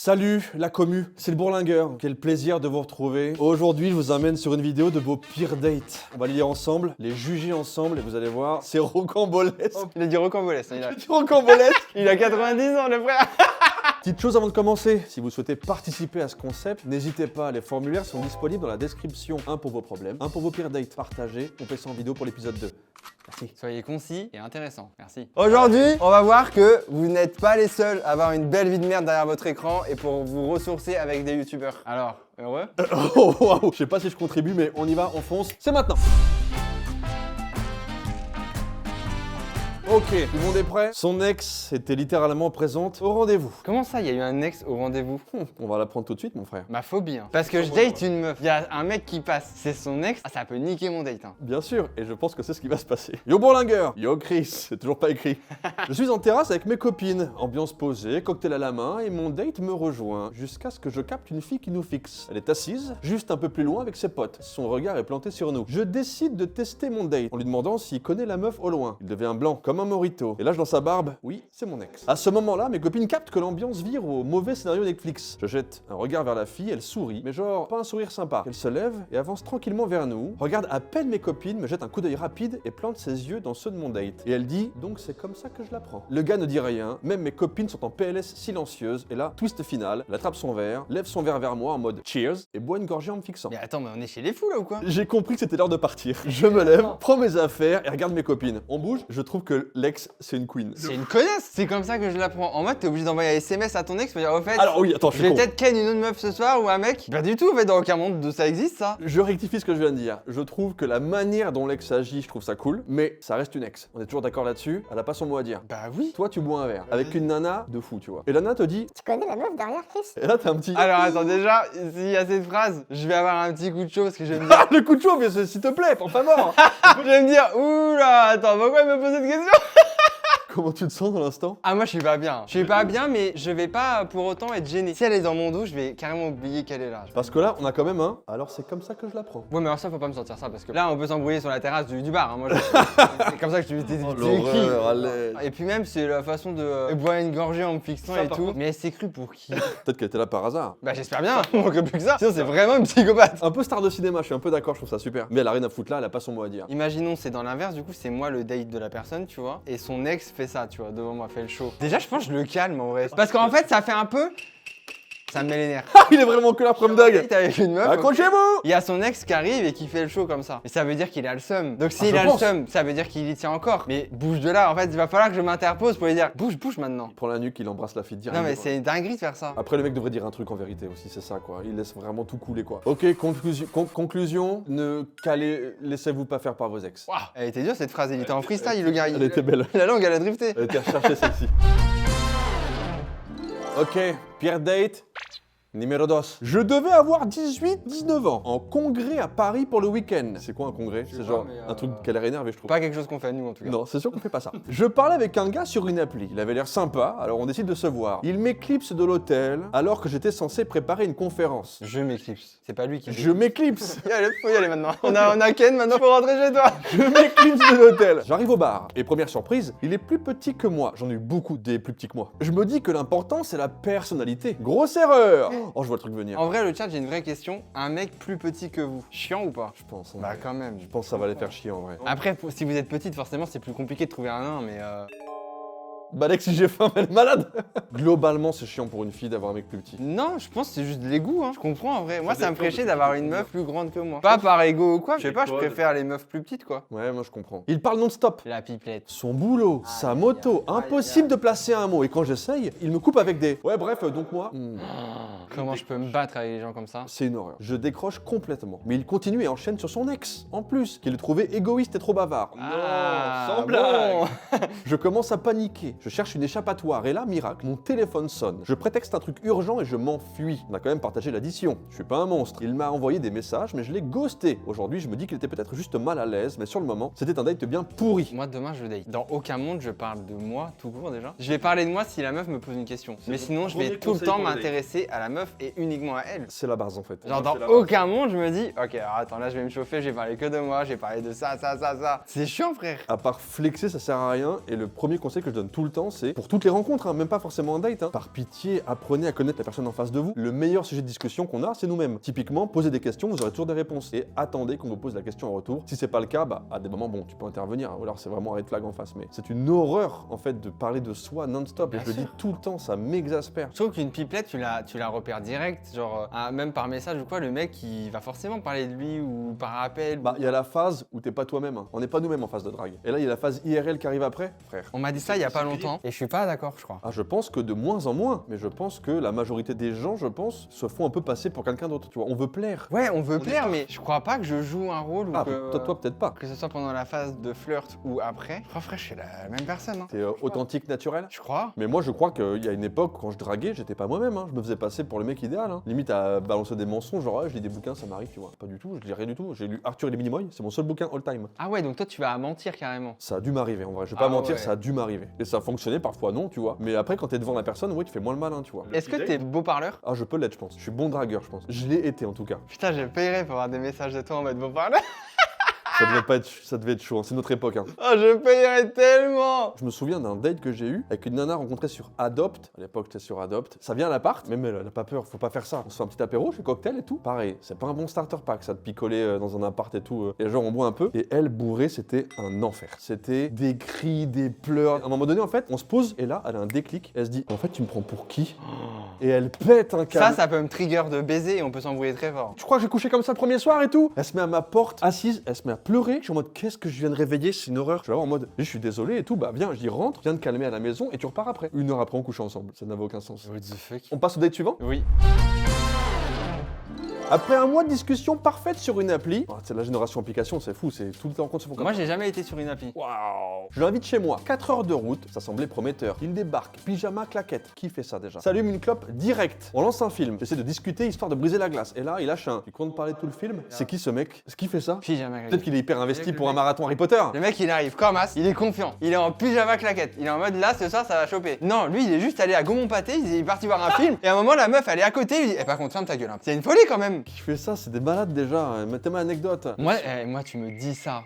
Salut la commu, c'est le bourlingueur. Quel plaisir de vous retrouver. Aujourd'hui, je vous emmène sur une vidéo de vos pires dates. On va les lire ensemble, les juger ensemble et vous allez voir, c'est rocambolesque. Oh, il a dit rocambolesque. C'est rocambolesque. Il a 90 ans, le frère. Petite chose avant de commencer, si vous souhaitez participer à ce concept, n'hésitez pas, les formulaires sont disponibles dans la description. Un pour vos problèmes, un pour vos pires dates. Partagez, on fait ça en vidéo pour l'épisode 2. Merci. Soyez concis et intéressant. Merci. Aujourd'hui, on va voir que vous n'êtes pas les seuls à avoir une belle vie de merde derrière votre écran et pour vous ressourcer avec des youtubeurs. Alors, heureux? Oh waouh, je sais pas si je contribue, mais on y va, on fonce. C'est maintenant. Ok, tout le monde est prêt? Son ex était littéralement présente au rendez-vous. Comment ça, il y a eu un ex au rendez-vous? On va l'apprendre tout de suite, mon frère. Ma phobie, hein. Parce que je date une meuf, il y a un mec qui passe, c'est son ex, ah, ça peut niquer mon date, hein. Bien sûr, et je pense que c'est ce qui va se passer. Yo bourlingueur, yo Chris, c'est toujours pas écrit. Je suis en terrasse avec mes copines, ambiance posée, cocktail à la main, et mon date me rejoint, jusqu'à ce que je capte une fille qui nous fixe. Elle est assise, juste un peu plus loin avec ses potes. Son regard est planté sur nous. Je décide de tester mon date, en lui demandant s'il connaît la meuf au loin. Il devient blanc, comme un mojito. Et lâche dans sa barbe, oui, c'est mon ex. À ce moment-là, mes copines captent que l'ambiance vire au mauvais scénario Netflix. Je jette un regard vers la fille, elle sourit, mais genre, pas un sourire sympa. Elle se lève et avance tranquillement vers nous, regarde à peine mes copines, me jette un coup d'œil rapide et plante ses yeux dans ceux de mon date. Et elle dit, donc c'est comme ça que je la prends. Le gars ne dit rien, même mes copines sont en PLS silencieuses, et là, twist final, elle attrape son verre, lève son verre vers moi en mode cheers, et boit une gorgée en me fixant. Mais attends, mais on est chez les fous là ou quoi? J'ai compris que c'était l'heure de partir. Je me lève, prends mes affaires et regarde mes copines. On bouge, je trouve que l'ex, c'est une queen. C'est une connasse. C'est comme ça que je la prends. En mode, t'es obligé d'envoyer un SMS à ton ex pour dire, au fait, Alors oui, attends, je je suis vais con. peut-être ken une autre meuf ce soir ou un mec. Pas du tout, en fait, dans aucun monde de ça existe ça. Je rectifie ce que je viens de dire. Je trouve que la manière dont l'ex agit, je trouve ça cool, mais ça reste une ex. On est toujours d'accord là-dessus, elle a pas son mot à dire. Bah oui. Toi, tu bois un verre avec une nana de fou, tu vois. Et la nana te dit, Tu connais la meuf derrière Chris? et là t'as un petit. Alors attends, déjà, s'il y a cette phrase, je vais avoir un petit coup de chaud parce que je vais me dire. Le coup de chaud, mais s'il te plaît, prends pas mort. Je vais me dire, oula, attends, pourquoi il me pose cette question? Comment tu te sens dans l'instant? Ah, moi je suis pas bien. Je suis pas bien, mais je vais pas pour autant être gêné. Si elle est dans mon dos, je vais carrément oublier qu'elle est là. Parce que là, on a quand même un. Alors c'est comme ça que je la prends. Ouais, mais alors ça, faut pas me sortir ça parce que là, on peut s'embrouiller sur la terrasse du bar. Hein. Moi, c'est comme ça que tu t'es qui? Allez. Et puis même, c'est la façon de boire une gorgée en me fixant Ça, et par tout. contre. Mais elle s'est crue pour qui? Peut-être qu'elle était là par hasard. Bah, j'espère bien. Il manque plus que ça. Sinon, c'est vraiment une psychopathe. Un peu star de cinéma, je suis un peu d'accord, je trouve ça super. Mais elle a rien à foutre là, elle a pas son mot à dire. Imaginons, c'est dans l'inverse, du coup, c'est moi le date de la personne, tu vois, et son ex fait ça, tu vois, devant moi, fait le show. Déjà, je pense que je le calme en vrai. Parce qu'en fait, ça fait un peu. Ça me met les nerfs. Ah, il est vraiment que la prom dog. T'es avec une meuf. Accrochez-vous. Il y a son ex qui arrive et qui fait le show comme ça. Et ça veut dire qu'il a le seum. Donc s'il je a le pense. seum, ça veut dire qu'il y tient encore. Mais bouge de là, en fait, il va falloir que je m'interpose pour lui dire bouge, bouge maintenant. Il prend la nuque, il embrasse la fille direct. Non mais c'est une dinguerie de faire ça. Après, le mec devrait dire un truc en vérité aussi, c'est ça quoi. Il laisse vraiment tout couler quoi. Ok, conclusion, ne laissez-vous pas faire par vos ex. Waouh, elle était dure cette phrase, il était en freestyle le gars. Elle était belle. La langue elle a drifté. Elle était recherchée celle-ci. Ok, pire date. Numéro 2. Je devais avoir 18-19 ans, en congrès à Paris pour le week-end. C'est quoi un congrès? C'est pas, genre mais, un truc qui a l'air énervé, je trouve. Pas quelque chose qu'on fait nous en tout cas. Non, c'est sûr qu'on fait pas ça. Je parlais avec un gars sur une appli. Il avait l'air sympa, alors on décide de se voir. Il m'éclipse de l'hôtel, alors que j'étais censé préparer une conférence. Je m'éclipse. C'est pas lui qui. Je m'éclipse. Allez, faut y aller maintenant. On a Ken, maintenant faut rentrer chez toi. Je m'éclipse de l'hôtel. J'arrive au bar. Et première surprise, il est plus petit que moi. J'en ai eu beaucoup des plus petits que moi. Je me dis que l'important, c'est la personnalité. Grosse erreur. Oh, je vois le truc venir. En vrai, le chat, j'ai une vraie question. Un mec plus petit que vous, chiant ou pas? Je pense. Bah quand même. Je pense que ça va les faire chier en vrai. Après, si vous êtes petite, forcément, c'est plus compliqué de trouver un nain, mais Bah Lex, si j'ai faim, elle est malade. Globalement, c'est chiant pour une fille d'avoir un mec plus petit. non, je pense que c'est juste de l'égout, hein. Je comprends en vrai. Moi, ça me ferait chier d'avoir une meuf plus grande que moi. Pas par ego ou quoi, je sais pas, je préfère les meufs plus petites quoi. Ouais, moi je comprends. Il parle non-stop. La pipelette. Son boulot, sa moto, impossible de placer un mot. Et quand j'essaye, il me coupe avec des... Ouais, bref, donc moi... Comment je peux me battre avec les gens comme ça? C'est une horreur. Je décroche complètement. Mais il continue et enchaîne sur son ex, en plus, qu'il trouvait égoïste et trop bavard. Ah, bon. Je commence à paniquer. Je cherche une échappatoire et là, miracle, mon téléphone sonne. Je prétexte un truc urgent et je m'enfuis. On a quand même partagé l'addition. Je suis pas un monstre. Il m'a envoyé des messages, mais je l'ai ghosté. Aujourd'hui, je me dis qu'il était peut-être juste mal à l'aise, mais sur le moment, c'était un date bien pourri. Moi, demain, je date. Dans aucun monde, je parle de moi tout court déjà. Je vais parler de moi si la meuf me pose une question. Mais sinon, je vais tout le temps m'intéresser à la meuf. meuf et uniquement à elle. C'est la base en fait. Genre dans C'est la base. aucun monde je me dis ok alors attends là je vais me chauffer, je vais parler que de moi, je vais parler de ça. C'est chiant frère. À part flexer, ça sert à rien. Et le premier conseil que je donne tout le temps, c'est pour toutes les rencontres, hein, même pas forcément un date. Hein. Par pitié, apprenez à connaître la personne en face de vous. Le meilleur sujet de discussion qu'on a, c'est nous-mêmes. Typiquement, posez des questions, vous aurez toujours des réponses. Et attendez qu'on vous pose la question en retour. Si c'est pas le cas, bah à des moments, bon, tu peux intervenir. Hein, ou alors c'est vraiment un red flag en face. Mais c'est une horreur en fait de parler de soi non-stop. Et je le dis tout le temps, ça m'exaspère. Je trouve qu'une pipelette tu la repères direct, genre même par message ou quoi, le mec il va forcément parler de lui ou par appel. Bah, il y a la phase où t'es pas toi-même. Hein. On n'est pas nous-mêmes en phase de drague. Et là, il y a la phase IRL qui arrive après, frère. On m'a dit ça il y a pas longtemps et je suis pas d'accord je crois. Ah, je pense que de moins en moins, mais je pense que la majorité des gens, je pense, se font un peu passer pour quelqu'un d'autre. Tu vois, on veut plaire. Ouais on veut plaire mais je crois pas que je joue un rôle ou Ah, que... toi peut-être pas. Que ce soit pendant la phase de flirt ou après, je crois frère je suis la même personne. Hein. T'es authentique, naturel. Je crois. Mais moi, je crois qu'il y a une époque, quand je draguais, j'étais pas moi-même. Hein. Je me faisais passer pour le mec idéal. Hein. Limite à balancer des mensonges, genre, je lis des bouquins, ça m'arrive, tu vois. Pas du tout, je lis rien du tout. J'ai lu Arthur et les Minimoys, c'est mon seul bouquin all-time. Ah ouais donc toi tu vas mentir carrément. Ça a dû m'arriver, en vrai. Je vais pas Ah mentir, ouais. ça a dû m'arriver. Et ça a fonctionné, parfois non, tu vois. Mais après, quand t'es devant la personne, ouais, tu fais moins le malin, tu vois. Est-ce que t'es beau parleur? Ah, je peux l'être, je pense. Je suis bon dragueur, je pense. Je l'ai été, en tout cas. Putain je paierais pour avoir des messages de toi en mode beau parleur. Ça devait être chaud, hein. C'est notre époque, hein. Oh je paierais tellement. Je me souviens d'un date que j'ai eu avec une nana rencontrée sur Adopt. À l'époque, j'étais sur Adopt. Ça vient à l'appart, même elle a pas peur, faut pas faire ça. On se fait un petit apéro, je fais cocktail et tout. Pareil, c'est pas un bon starter pack, ça de picoler dans un appart et tout. Et genre, on boit un peu. Et elle, bourrée, c'était un enfer. C'était des cris, des pleurs. À un moment donné, en fait, on se pose et là, elle a un déclic. Elle se dit, en fait, tu me prends pour qui? Et elle pète un câble. Ça peut me trigger de baiser et on peut s'embrouiller très fort. Tu crois que j'ai couché comme ça le premier soir et tout? Elle se met à ma porte, assise, elle se met à pleurer. Je suis en mode, qu'est-ce que je viens de réveiller? C'est une horreur. Je suis là en mode, je suis désolé et tout. Bah viens, je dis rentre, viens te calmer à la maison et tu repars après. 1 heure après, on couche ensemble. Ça n'avait aucun sens. What the fuck? On passe au date suivant. Oui. Après un mois de discussion parfaite sur une appli, oh, c'est la génération application, c'est fou, c'est toutes les rencontres se font comme Moi ça. j'ai jamais été sur une appli. Waouh! Je l'invite chez moi, 4 heures de route, ça semblait prometteur. Il débarque, pyjama, claquette, qui fait ça déjà? S'allume une clope direct. On lance un film, j'essaie de discuter histoire de briser la glace. Et là, il lâche un. Tu comptes parler de tout le film? C'est qui ce mec? Est-ce qu'il fait ça? Pyjama Peut-être claquette. qu'il est hyper investi pour un marathon Harry Potter. Le mec il arrive comme as, il est confiant, il est en pyjama claquette, il est en mode là ce soir ça va choper. Non, lui il est juste allé à Gaumont Pâté, il est parti voir un film et à un moment la meuf elle est à côté, il dit par contre ferme ta gueule. Hein. C'est une folie quand même. Qui fait ça? C'est des malades déjà. Mettez-moi anecdote. Moi tu me dis ça.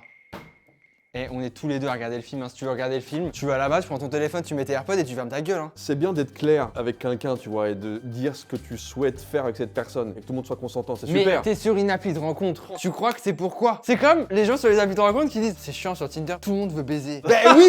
Et on est tous les deux à regarder le film, hein. Si tu veux regarder le film, tu vas là-bas, tu prends ton téléphone, tu mets tes AirPods et tu fermes ta gueule. Hein. C'est bien d'être clair avec quelqu'un, tu vois, et de dire ce que tu souhaites faire avec cette personne et que tout le monde soit consentant, c'est Mais super. t'es sur une appli de rencontre, tu crois que c'est pourquoi? C'est comme les gens sur les applis de rencontre qui disent c'est chiant sur Tinder, tout le monde veut baiser. Ben oui.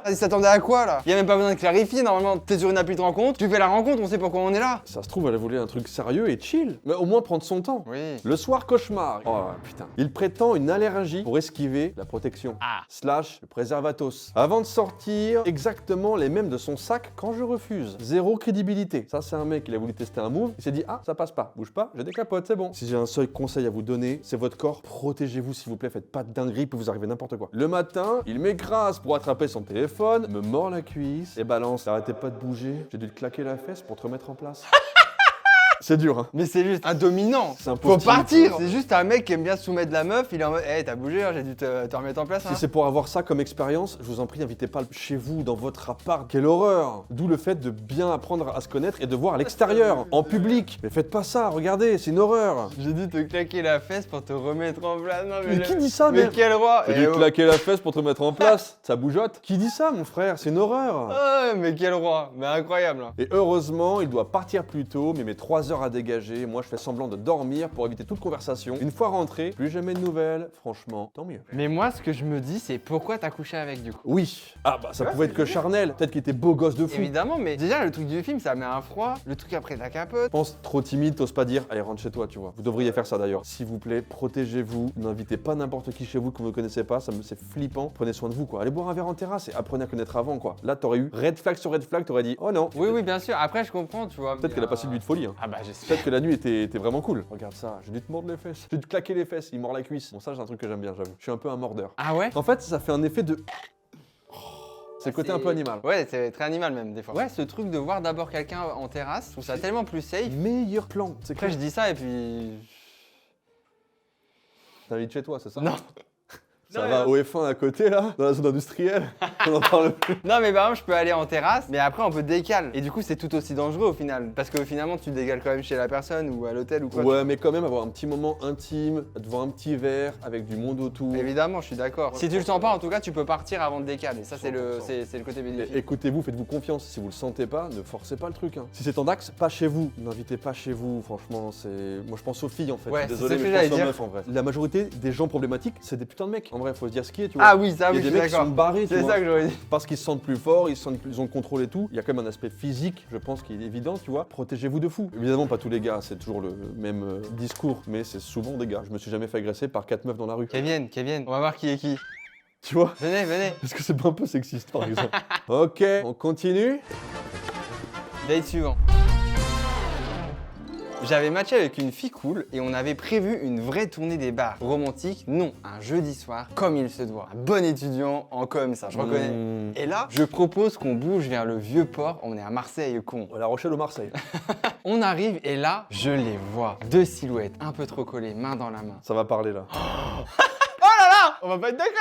Ils s'attendaient à quoi là? Y a même pas besoin de clarifier, normalement t'es sur une appli de rencontre, tu fais la rencontre, on sait pourquoi on est là. Ça se trouve, elle voulait un truc sérieux et chill, mais au moins prendre son temps. Oui. Le soir cauchemar. Oh putain. Il prétend une allergie pour esquiver la protection. Slash le préservatos. Avant de sortir exactement les mêmes de son sac quand je refuse. Zéro crédibilité. Ça c'est un mec, il a voulu tester un move, il s'est dit ah ça passe pas, bouge pas, j'ai des capotes, c'est bon. Si j'ai un seul conseil à vous donner, c'est votre corps. Protégez-vous s'il vous plaît, faites pas de dinguerie, peut vous arriver n'importe quoi. Le matin, il m'écrase pour attraper son téléphone, me mord la cuisse et balance. Arrêtez pas de bouger, j'ai dû te claquer la fesse pour te remettre en place. C'est dur, hein. Mais c'est juste un dominant. C'est un Faut pauvre partir. type. C'est juste un mec qui aime bien soumettre la meuf, il est en mode hey t'as bougé, hein, j'ai dû te remettre en place. Hein. Si c'est pour avoir ça comme expérience, je vous en prie, invitez pas chez vous, dans votre appart. Quelle horreur! D'où le fait de bien apprendre à se connaître et de voir à l'extérieur, en public. Mais faites pas ça, regardez, c'est une horreur. J'ai dû te claquer la fesse pour te remettre en place. Non, Mais qui dit ça, mais mec? quel roi? J'ai Eh dû oh. claquer la fesse pour te mettre en place. Ça bougeotte. Qui dit ça, mon frère? C'est une horreur. Ah, mais quel roi? Mais incroyable. Hein. Et heureusement, il doit partir plus tôt, mais mes 3 heures à dégager. Moi, je fais semblant de dormir pour éviter toute conversation. Une fois rentré, plus jamais de nouvelles. Franchement, tant mieux. Mais moi, ce que je me dis, c'est pourquoi t'as couché avec du coup? Oui. Ah bah ça pouvait être que charnel. Peut-être qu'il était beau gosse de fou. Évidemment, mais déjà, le truc du film, ça met un froid. Le truc après la capote. Je pense trop timide, t'oses pas dire, allez rentre chez toi, tu vois. Vous devriez faire ça d'ailleurs. S'il vous plaît, protégez-vous. N'invitez pas n'importe qui chez vous que vous ne connaissez pas, c'est flippant. Prenez soin de vous, quoi. Allez boire un verre en terrasse et apprenez à connaître avant, quoi. Là, t'aurais eu red flag sur red flag, t'aurais dit, oh non. Oui, oui, bien sûr. Après, je comprends, tu vois. Peut-être qu'elle a passé une nuit de folie, hein. Ah bah, j'espère. Peut-être que la nuit était vraiment cool. Regarde ça, j'ai dû te mordre les fesses. J'ai dû te claquer les fesses, il mord la cuisse. Bon, ça, c'est un truc que j'aime bien, j'avoue. Je suis un peu un mordeur. Ah ouais? En fait, ça fait un effet de. C'est le côté un peu animal. Ouais, c'est très animal même des fois. Ouais, ce truc de voir d'abord quelqu'un en terrasse, je trouve ça tellement plus safe. Meilleur plan. C'est Après, que je dis ça et puis. t'invites chez toi, c'est ça? Non. Ça va au F1 à côté là, dans la zone industrielle. On n'en parle plus. Non, mais par exemple, je peux aller en terrasse, mais après on peut décaler. Et du coup, c'est tout aussi dangereux au final. Parce que finalement, tu décales quand même chez la personne ou à l'hôtel ou quoi. Ouais, mais quand même avoir un petit moment intime, devant un petit verre, avec du monde autour. Évidemment, je suis d'accord. Si tu le sens pas, en tout cas, tu peux partir avant de décaler. Ça, c'est le côté bénéfique. Écoutez-vous, faites-vous confiance. Si vous le sentez pas, ne forcez pas le truc. Hein. Si c'est en axe, pas chez vous. N'invitez pas chez vous. Franchement, c'est. Moi, je pense aux filles en fait. Ouais, Désolé, c'est ce mais que je j'allais pense aux dire. meufs en vrai. La majorité des gens problématiques, c'est des putains de mecs. En vrai, faut se dire ce qui est, tu vois. Ah oui, ça, Il y oui, a je des suis mecs qui sont d'accord. barrés, tu C'est vois. ça que j'aurais dit. Parce qu'ils se sentent plus forts, ils ont le contrôle et tout. Il y a quand même un aspect physique, je pense, qui est évident, tu vois. Protégez-vous de fou. Évidemment, pas tous les gars, c'est toujours le même discours, mais c'est souvent des gars. Je me suis jamais fait agresser par 4 meufs dans la rue. Kevin, on va voir qui est qui. Tu vois? Venez. Est-ce que c'est pas un peu sexiste, par exemple? Ok, on continue. Date suivant. J'avais matché avec une fille cool et on avait prévu une vraie tournée des bars. Romantique, non, un jeudi soir, comme il se doit. Un bon étudiant en com, ça, je reconnais. Et là, je propose qu'on bouge vers le vieux port. On est à Marseille, con. La Rochelle ou Marseille? On arrive et là, je les vois. Deux silhouettes, un peu trop collées, main dans la main. Ça va parler là. Oh là là, on va pas être d'accord.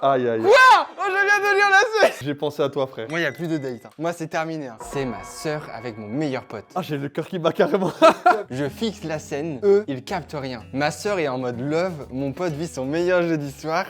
Aïe aïe. Quoi? Oh, je viens de lire la suite. J'ai pensé à toi, frère. Moi, il y a plus de date. Hein. Moi, c'est terminé. Hein. C'est ma sœur avec mon meilleur pote. Ah, j'ai le cœur qui bat carrément. Je fixe la scène, eux, ils captent rien. Ma sœur est en mode love, mon pote vit son meilleur jeudi soir.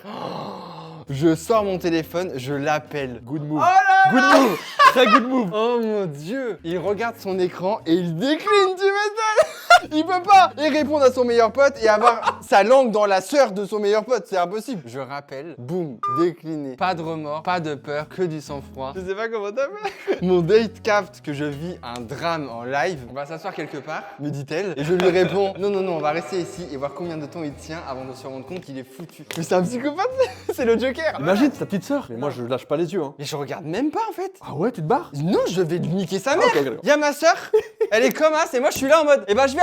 Je sors mon téléphone, je l'appelle. Good move. Oh là Good là. move. Très good move. Oh mon dieu. Il regarde son écran et il décline du message. Il peut pas. Il répond à son meilleur pote et avoir sa langue dans la sœur de son meilleur pote, c'est impossible. Je rappelle, boum, décliné. Pas de remords, pas de peur, que du sang-froid. Je sais pas comment t'appelles. Mon date capte que je vis un drame en live. On va s'asseoir quelque part, me dit-elle. Et je lui réponds, non, on va rester ici et voir combien de temps il tient avant de se rendre compte qu'il est foutu. Mais c'est un psychopathe. C'est le Joker. Imagine, c'est ta petite sœur. Mais moi, je lâche pas les yeux. Hein. Mais je regarde même pas en fait. Ah ouais, tu te barres? Non, je vais lui niquer sa mère. ok, d'accord. Y'a ma sœur, elle est comme as et moi je suis là en mode, eh ben je vais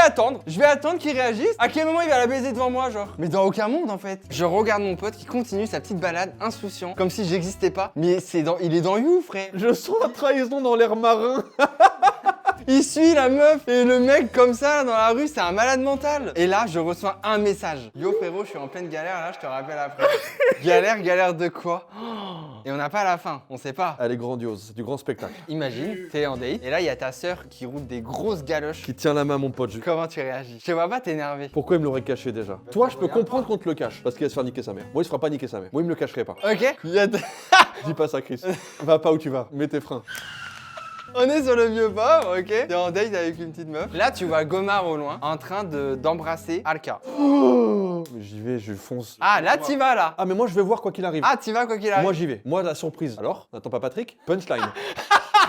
attendre qu'il réagisse. À quel moment il va la baiser devant moi, genre? Mais dans aucun monde en fait. Je regarde mon pote qui continue sa petite balade insouciant, comme si j'existais pas. Mais il est dans You, frère. Je sens la trahison dans l'air marin. Il suit la meuf et le mec comme ça dans la rue, c'est un malade mental. Et là, je reçois un message. Yo frérot, je suis en pleine galère là, je te rappelle après. Galère de quoi? Et on n'a pas la fin, on sait pas. Elle est grandiose, c'est du grand spectacle. Imagine, t'es en date et là il y a ta sœur qui roule des grosses galoches. Qui tient la main, mon pote. Comment tu réagis? Je te vois pas t'énerver. Pourquoi il me l'aurait caché déjà? Toi, je peux comprendre qu'on te le cache. Parce qu'il va se faire niquer sa mère. Moi, il se fera pas niquer sa mère. Moi, il me le cacherait pas. Ok. Dis pas ça, Chris. Va pas où tu vas. Mets tes freins. On est sur le vieux port, ok. T'es en date avec une petite meuf. Là, tu vois Gomar au loin en train d'embrasser Alka. Oh, mais j'y vais, je fonce. Ah, là, t'y vas là. Ah, mais moi, je vais voir quoi qu'il arrive. Ah, t'y vas quoi qu'il arrive. Moi, j'y vais. Moi, la surprise. Alors, n'attends pas Patrick. Punchline.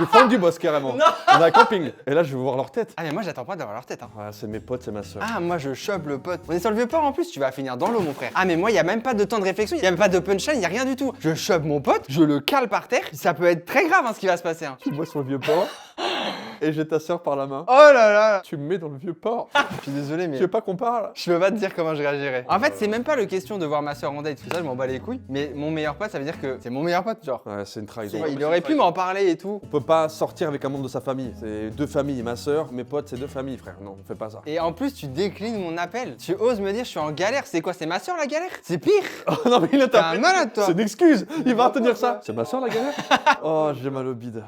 Je prends du boss carrément. Non. On est à camping. Et là, je vais voir leur tête. Ah, mais moi, j'attends pas d'avoir leur tête. Hein. Ah, c'est mes potes, c'est ma soeur. Ah, moi, je chope le pote. On est sur le vieux port en plus, tu vas finir dans l'eau, mon frère. Ah, mais moi, y a même pas de temps de réflexion, y a même pas de punchline, y a rien du tout. Je chope mon pote, je le cale par terre. Ça peut être très grave, hein, ce qui va se passer. Hein. Tu me vois sur le vieux port. Et j'ai ta soeur par la main. Oh là là. Tu me mets dans le vieux port. Je suis désolé, mais Tu veux pas qu'on parle? je peux pas te dire comment je réagirais. En fait, c'est même pas le question de voir ma soeur en date, tout ça, je m'en bats les couilles. Mais mon meilleur pote, ça veut dire que c'est mon meilleur pote, genre. Ouais, c'est une trahison. Il aurait pu m'en parler et tout. On peut pas sortir avec un membre de sa famille. C'est deux familles. Ma soeur, mes potes, c'est deux familles, frère. Non, on fait pas ça. Et en plus, tu déclines mon appel. Tu oses me dire, je suis en galère. C'est quoi? C'est ma soeur la galère? C'est pire. Oh non, mais il a T'es un malade, toi. C'est une excuse. Il va retenir ça. C'est ma soeur la galère? Oh, j'ai mal au bide.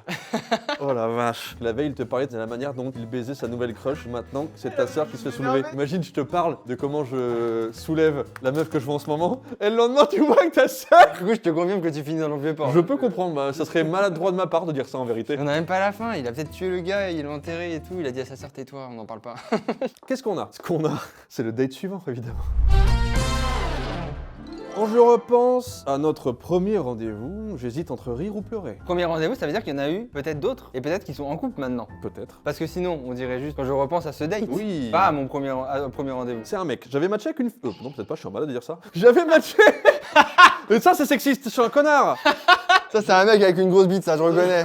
Oh la vache. La veille, il te parlait de la manière dont il baisait sa nouvelle crush. Maintenant, c'est ta soeur qui se fait soulever. Imagine, je te parle de comment je soulève la meuf que je vois en ce moment. Et le lendemain, tu vois que ta soeur. Du coup, je te confirme que tu finis dans le vieux port. Je peux comprendre. Bah, ça serait maladroit de ma part de dire ça en vérité. On a même pas la fin. Il a peut-être tué le gars, il l'a enterré et tout. Il a dit à sa sœur, tais-toi, on n'en parle pas. Qu'est-ce qu'on a? Ce qu'on a, c'est le date suivant, évidemment. Quand je repense à notre premier rendez-vous, j'hésite entre rire ou pleurer. Premier rendez-vous, ça veut dire qu'il y en a eu peut-être d'autres et peut-être qu'ils sont en couple maintenant. Peut-être. Parce que sinon, on dirait juste quand je repense à ce date. Oui. Pas à mon premier rendez-vous. C'est un mec. J'avais matché avec une... non, peut-être pas, je suis en malade de dire ça. J'avais matché... Mais ça, c'est sexiste, je suis un connard. Ça, c'est un mec avec une grosse bite, ça, je reconnais.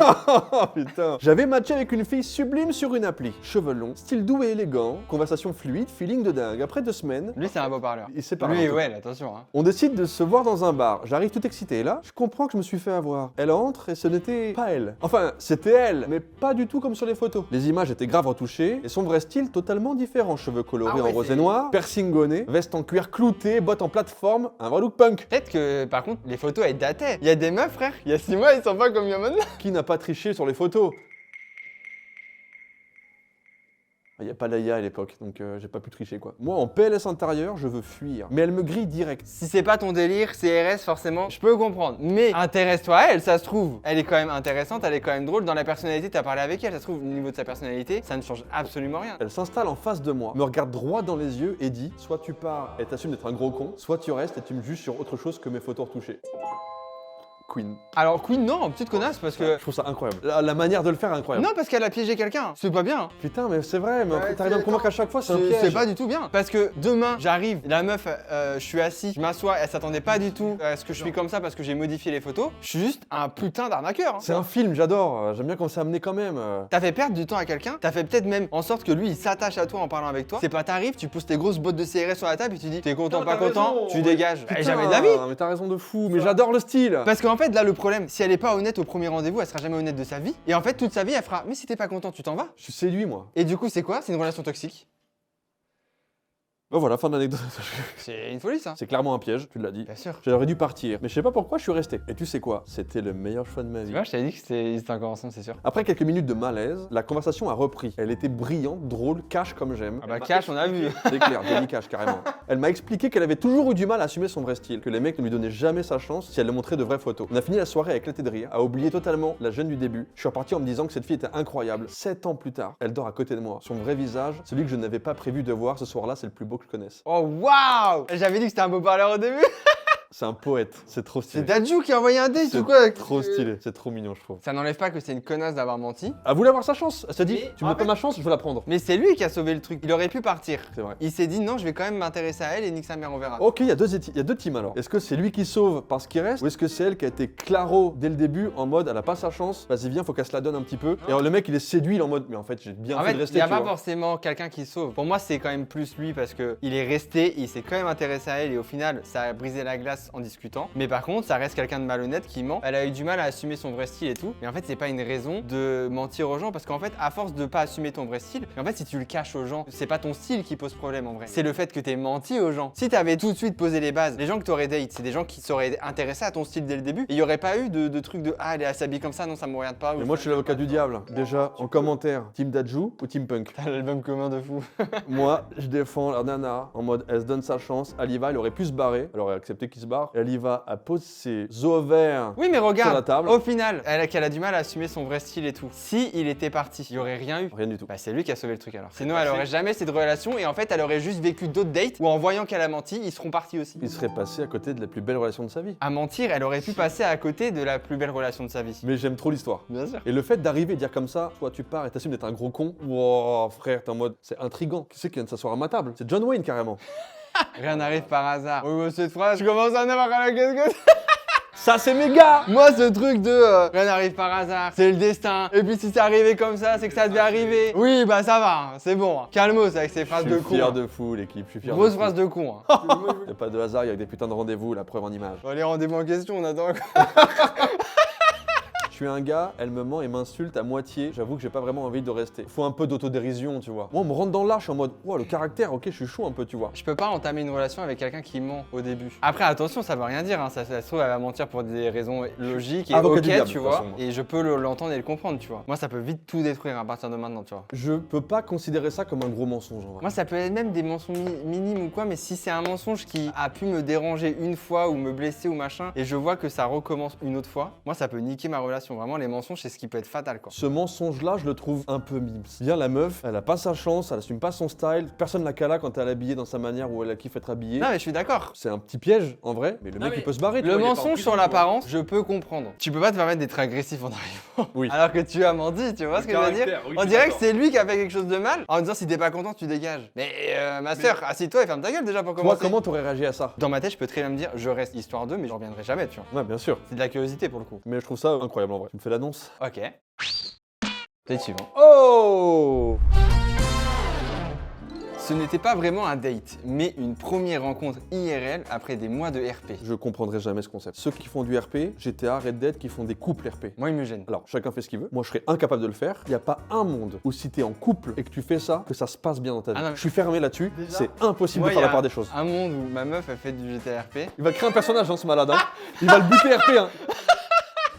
Oh putain. J'avais matché avec une fille sublime sur une appli. Cheveux longs, style doux et élégant, conversation fluide, feeling de dingue. Après 2 semaines, Lui, c'est un beau parleur. il s'est parlé. Lui, ouais, attention. Hein. On décide de se voir dans un bar. J'arrive tout excité. Et là, je comprends que je me suis fait avoir. Elle entre et ce n'était pas elle. Enfin, c'était elle, mais pas du tout comme sur les photos. Les images étaient grave retouchées et son vrai style totalement différent. Cheveux colorés Ah ouais, en rose c'est- et noir, piercing gonné, veste en cuir clouté, bottes en plateforme, un vrai look punk. Peut-être que, par contre, les photos, elles dataient. Il y a des meufs, frère, il y a 6 mois, ils sont pas comme il y a maintenant. Qui n'a pas triché sur les photos? Il n'y a pas l'AIA à l'époque, donc j'ai pas pu tricher quoi. Moi en PLS intérieur, je veux fuir. Mais elle me grille direct. Si c'est pas ton délire, CRS, forcément, je peux comprendre. Mais intéresse-toi à elle, ça se trouve. Elle est quand même intéressante, elle est quand même drôle. Dans la personnalité, t'as parlé avec elle, ça se trouve, au niveau de sa personnalité, ça ne change absolument rien. Elle s'installe en face de moi, me regarde droit dans les yeux et dit soit tu pars et t'assumes d'être un gros con, soit tu restes et tu me juges sur autre chose que mes photos retouchées. Queen. Alors, Queen, non, petite connasse, parce que. Je trouve ça incroyable. La manière de le faire est incroyable. Non, parce qu'elle a piégé quelqu'un. C'est pas bien. Putain, mais c'est vrai, mais Ouais, t'arrives à me convaincre à chaque fois, c'est un piège. C'est pas du tout bien. Parce que demain, j'arrive, la meuf, je suis assis, je m'assois, elle s'attendait pas du tout à ce que je suis comme ça parce que j'ai modifié les photos. Je suis juste un putain d'arnaqueur. Hein. C'est un film, j'adore. J'aime bien quand c'est amené quand même. T'as fait perdre du temps à quelqu'un, t'as fait peut-être même en sorte que lui il s'attache à toi en parlant avec toi. C'est pas t'arrives, tu poses tes grosses bottes de CRS sur la table et tu dis t'es content, Putain, pas t'as content, raison, tu ouais. dégages. Putain, Jamais de la vie. Mais t'as raison de fou, mais j'adore le style. Parce qu'en fait là le problème, si elle est pas honnête au premier rendez-vous, elle sera jamais honnête de sa vie. Et en fait toute sa vie elle fera mais si t'es pas content tu t'en vas. Je suis séduit, moi. Et du coup c'est quoi? C'est une relation toxique. Ben voilà, fin d'anecdote. C'est une folie ça. C'est clairement un piège, tu l'as dit. Bien sûr. J'aurais dû partir, mais je sais pas pourquoi je suis resté. Et tu sais quoi? C'était le meilleur choix de ma vie. Tu vois, je t'avais dit que c'était encore ensemble, c'est sûr. Après quelques minutes de malaise, la conversation a repris. Elle était brillante, drôle, cash comme j'aime. Ah bah cash, on a vu. C'est clair, Johnny Cash carrément. Elle m'a expliqué qu'elle avait toujours eu du mal à assumer son vrai style, que les mecs ne lui donnaient jamais sa chance si elle leur montrait de vraies photos. On a fini la soirée à éclater de rire, à oublier totalement la jeune du début. Je suis reparti en me disant que cette fille était incroyable. 7 ans plus tard, elle dort à côté de moi. Son vrai visage, celui que je n'avais pas prévu de voir ce soir-là, c'est le plus beau que je connaisse. Oh waouh! J'avais dit que c'était un beau parleur au début. C'est un poète, c'est trop C'est stylé. Dadju qui a envoyé un date C'est ou quoi? trop stylé, c'est trop mignon je trouve. Ça n'enlève pas que c'est une connasse d'avoir menti. Elle voulait avoir sa chance, elle s'est dit, Mais tu me en donnes pas fait- ma chance, je veux la prendre. Mais c'est lui qui a sauvé le truc. Il aurait pu partir. C'est vrai. Il s'est dit non, je vais quand même m'intéresser à elle et nique sa mère, on verra. Ok, il y a deux teams alors. Est-ce que c'est lui qui sauve parce qu'il reste ou est-ce que c'est elle qui a été claro dès le début en mode elle a pas sa chance, vas-y viens, faut qu'elle se la donne un petit peu. Et alors, le mec il est séduit, il est en mode mais en fait j'ai bien En fait fait, de il rester. n'y a tu pas vois. forcément quelqu'un qui sauve. Pour moi, c'est quand même plus lui parce que il est resté, il s'est quand même intéressé à elle et au final, ça a brisé la glace en discutant. Mais par contre, ça reste quelqu'un de malhonnête qui ment. Elle a eu du mal à assumer son vrai style et tout. Mais en fait, c'est pas une raison de mentir aux gens parce qu'en fait, à force de pas assumer ton vrai style, en fait, si tu le caches aux gens, c'est pas ton style qui pose problème en vrai. C'est le fait que t'aies menti aux gens. Si t'avais tout de suite posé les bases, les gens que t'aurais date, c'est des gens qui seraient intéressés à ton style dès le début. Et il y aurait pas eu de truc de ah, elle s'habille comme ça, non, ça me regarde pas. Mais moi je suis l'avocat du diable. Déjà en commentaire, team Dadju ou team Punk. T'as l'album commun de fou. Moi je défends la nana en mode elle se donne sa chance, elle y va, elle aurait pu se barrer, elle aurait accepté qu'il se barre. Elle y va, elle pose ses ovaires. Oui, mais Sur la regarde, table. au final, qu'elle a du mal à assumer son vrai style et tout. Si il était parti, il y aurait rien eu. Rien du tout. Bah, c'est lui qui a sauvé le truc alors. Sinon, elle aurait jamais cette relation et en fait, elle aurait juste vécu d'autres dates où en voyant qu'elle a menti, ils seront partis aussi. Il serait passé à côté de la plus belle relation de sa vie. À mentir, elle aurait pu passer à côté de la plus belle relation de sa vie. Mais j'aime trop l'histoire. Bien sûr. Et le fait d'arriver et dire comme ça, toi tu pars et t'assumes d'être un gros con, wow, frère, t'es en mode, c'est intriguant. Qui c'est qui vient de s'asseoir à ma table? C'est John Wayne carrément. Rien n'arrive par hasard. Oh, cette phrase, je commence à en avoir à la casquette. Ça c'est mes gars! Moi, ce truc de rien n'arrive par hasard, c'est le destin. Et puis si c'est arrivé comme ça, c'est que ça devait arriver. Oui, bah ça va, hein, c'est bon. Hein. Calmos avec ces phrases Je de suis con. fier Hein. de fou l'équipe, je suis fier Grosse de fou. phrase de con. Hein. Y'a pas de hasard, il y a des putains de rendez-vous, la preuve en image. Bon, les rendez-vous en question, on attend. Je suis un gars, elle me ment et m'insulte à moitié, j'avoue que j'ai pas vraiment envie de rester. Faut un peu d'autodérision, tu vois. Moi on me rentre dans l'art, je suis en mode, wow, le caractère, ok, je suis chaud un peu, tu vois. Je peux pas entamer une relation avec quelqu'un qui ment au début. Après, attention, ça veut rien dire. Hein. Ça se trouve, elle va mentir pour des raisons logiques et Avocat ok, du diable, tu de vois. toute façon. Et je peux l'entendre et le comprendre, tu vois. Moi, ça peut vite tout détruire à partir de maintenant, tu vois. Je peux pas considérer ça comme un gros mensonge en vrai. Moi, ça peut être même des mensonges minimes ou quoi, mais si c'est un mensonge qui a pu me déranger une fois ou me blesser ou machin, et je vois que ça recommence une autre fois, moi, ça peut niquer ma relation. attention. Vraiment, les mensonges, c'est ce qui peut être fatal, quoi. Ce mensonge-là, je le trouve un peu mimes. Bien, la meuf, elle a pas sa chance, elle assume pas son style, personne la cala quand elle est habillée dans sa manière où elle kiffe être habillée. Non, mais je suis d'accord. C'est un petit piège, en vrai, mais le mec, il peut se barrer. tu Le vois, il est pas en mensonge prison, sur tu vois. l'apparence, je peux comprendre. Tu peux pas te permettre d'être agressif en arrivant. Oui. Alors que tu as menti, tu vois ce que je veux dire? caractère, oui, On je suis dirait que d'accord. c'est lui qui a fait quelque chose de mal en disant si t'es pas content, tu dégages. Mais ma soeur, assis-toi et ferme ta gueule déjà pour Toi, commencer. comment t'aurais réagi à ça? Dans ma tête, je peux très bien me dire je reste histoire d'eux, mais je reviendrai jamais, tu vois. Ouais, bien sûr. C'est de la curiosité pour le coup. Mais je trouve ça incroyable en vrai. Tu me fais l'annonce? Ok. Date suivant. Oh! Ce n'était pas vraiment un date, mais une première rencontre IRL après des mois de RP. Je comprendrai jamais ce concept. Ceux qui font du RP, GTA, Red Dead, qui font des couples RP. Moi, il me gêne. Alors, chacun fait ce qu'il veut. Moi, je serais incapable de le faire. Il n'y a pas un monde où si t'es en couple et que tu fais ça, que ça se passe bien dans ta vie. Ah non, mais- Je suis fermé là-dessus. Déjà, C'est impossible Moi, de faire il y la a part des choses. Un monde où ma meuf a fait du GTA RP. Il va créer un personnage dans ce malade. Hein. Il va le buter RP. Hein.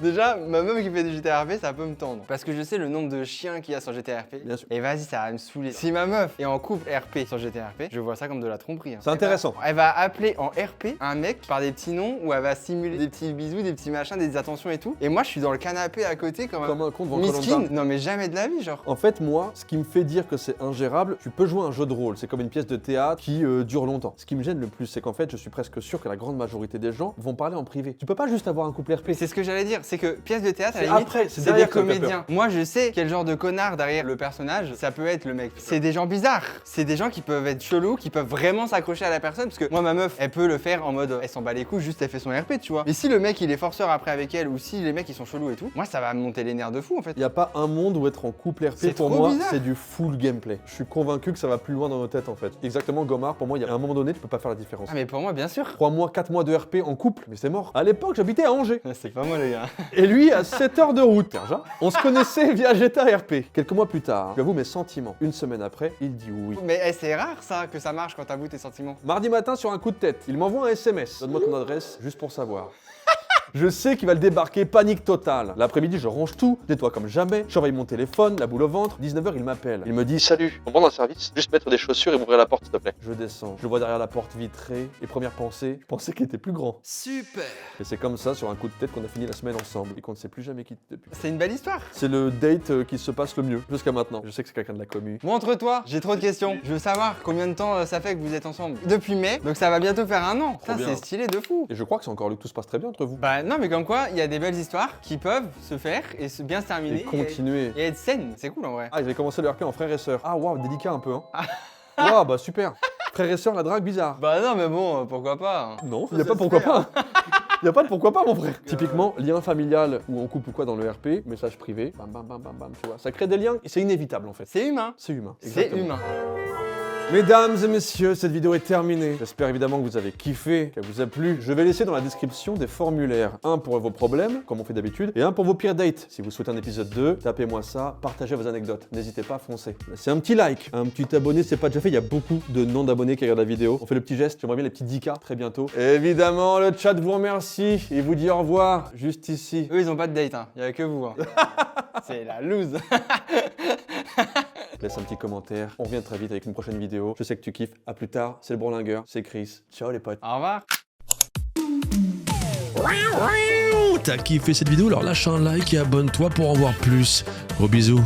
Déjà, ma meuf qui fait du GTA RP, ça peut me tendre. Parce que je sais le nombre de chiens qu'il y a sur GTA RP. Bien sûr. Et vas-y, ça va me saouler. Si ma meuf est en couple RP sur GTA RP, je vois ça comme de la tromperie. hein. C'est intéressant. Elle va appeler en RP un mec par des petits noms où elle va simuler des petits bisous, des petits machins, des attentions et tout. Et moi, je suis dans le canapé à côté comme Comme un con devant miskin. Koh-Lanta. Non, mais jamais de la vie, genre. En fait, moi, ce qui me fait dire que c'est ingérable, tu peux jouer un jeu de rôle. C'est comme une pièce de théâtre qui dure longtemps. Ce qui me gêne le plus, c'est qu'en fait, je suis presque sûr que la grande majorité des gens vont parler en privé. Tu peux pas juste avoir un couple RP. C'est ce que j'allais dire, c'est que pièce de théâtre, à la C'est limite, après, c'est c'est derrière des que ça me fait comédiens. Moi, je sais quel genre de connard derrière le personnage, ça peut être le mec. C'est des gens bizarres. C'est des gens qui peuvent être chelous, qui peuvent vraiment s'accrocher à la personne. Parce que moi, ma meuf, elle peut le faire en mode, elle s'en bat les couilles, juste elle fait son RP, tu vois. Mais si le mec, il est forceur après avec elle, ou si les mecs, ils sont chelous et tout, moi, ça va me monter les nerfs de fou, en fait. Il n'y a pas un monde où être en couple RP, C'est pour trop moi, bizarre. c'est du full gameplay. Je suis convaincu que ça va plus loin dans nos têtes en fait. Exactement, Gomard, pour moi, il y a un moment donné, tu peux pas faire la différence. Ah, mais pour moi, bien sûr. 3 mois, 4 mois de RP en couple, mais c'est mort. À l'époque, j'habitais à Angers. C'est pas moi, les gars. Et lui, à 7 heures de route. Tiens, on se connaissait via GTA RP. Quelques mois plus tard, j'avoue mes sentiments. Une semaine après, il dit oui. Mais c'est rare, ça, que ça marche quand t'avoues tes sentiments. Mardi matin, sur un coup de tête, il m'envoie un SMS. Donne-moi ton adresse, juste pour savoir. Je sais qu'il va le débarquer, panique totale. L'après-midi, je range tout, je nettoie comme jamais, j'envoie mon téléphone, la boule au ventre. 19h, il m'appelle. Il me dit salut, on prend un service, juste mettre des chaussures et m'ouvrir la porte, s'il te plaît. Je descends, je le vois derrière la porte vitrée, et première pensée, je pensais qu'il était plus grand. Super. Et c'est comme ça, sur un coup de tête, qu'on a fini la semaine ensemble et qu'on ne s'est plus jamais quitté depuis. C'est une belle histoire. C'est le date qui se passe le mieux, jusqu'à maintenant. Je sais que c'est quelqu'un de la commu. Montre-toi, j'ai trop de questions. Je veux savoir combien de temps ça fait que vous êtes ensemble. Depuis mai, donc ça va bientôt faire un an. Ça, bien. c'est stylé de fou. Et je crois que c'est encore le tout se passe très bien entre vous. Bah non, mais comme quoi, il y a des belles histoires qui peuvent se faire et bien se terminer. Et continuer. Et être saines, c'est cool en vrai. Ah, ils avaient commencé le RP en frère et sœur. Ah, waouh, délicat un peu, hein. Waouh, bah super. Frère et sœur, la drague bizarre. Bah non, mais bon, pourquoi pas. hein. Non, il n'y a pas pourquoi pas. Il n'y a pas de pourquoi pas, mon frère. Typiquement, lien familial ou en couple ou quoi dans le RP, message privé, bam bam bam bam bam, tu vois. Ça crée des liens et c'est inévitable en fait. C'est humain. C'est humain. C'est Exactement. humain. Mesdames et messieurs, cette vidéo est terminée. J'espère évidemment que vous avez kiffé, qu'elle vous a plu. Je vais laisser dans la description des formulaires. Un pour vos problèmes, comme on fait d'habitude, et un pour vos pires dates. Si vous souhaitez un épisode 2, tapez-moi ça, partagez vos anecdotes. N'hésitez pas à foncer. C'est un petit like, un petit abonné, c'est pas déjà fait. Il y a beaucoup de non-abonnés qui regardent la vidéo. On fait le petit geste, j'aimerais bien les petits 10K très bientôt. Évidemment, le chat vous remercie et vous dit au revoir, juste ici. Eux, ils ont pas de date, hein. Il y a que vous. Hein. C'est la loose. Laisse un petit commentaire. On revient très vite avec une prochaine vidéo. Je sais que tu kiffes. À plus tard. C'est le Bourlingueur. C'est Chris. Ciao les potes. Au revoir. T'as kiffé cette vidéo? Alors lâche un like et abonne-toi pour en voir plus. Gros bisous.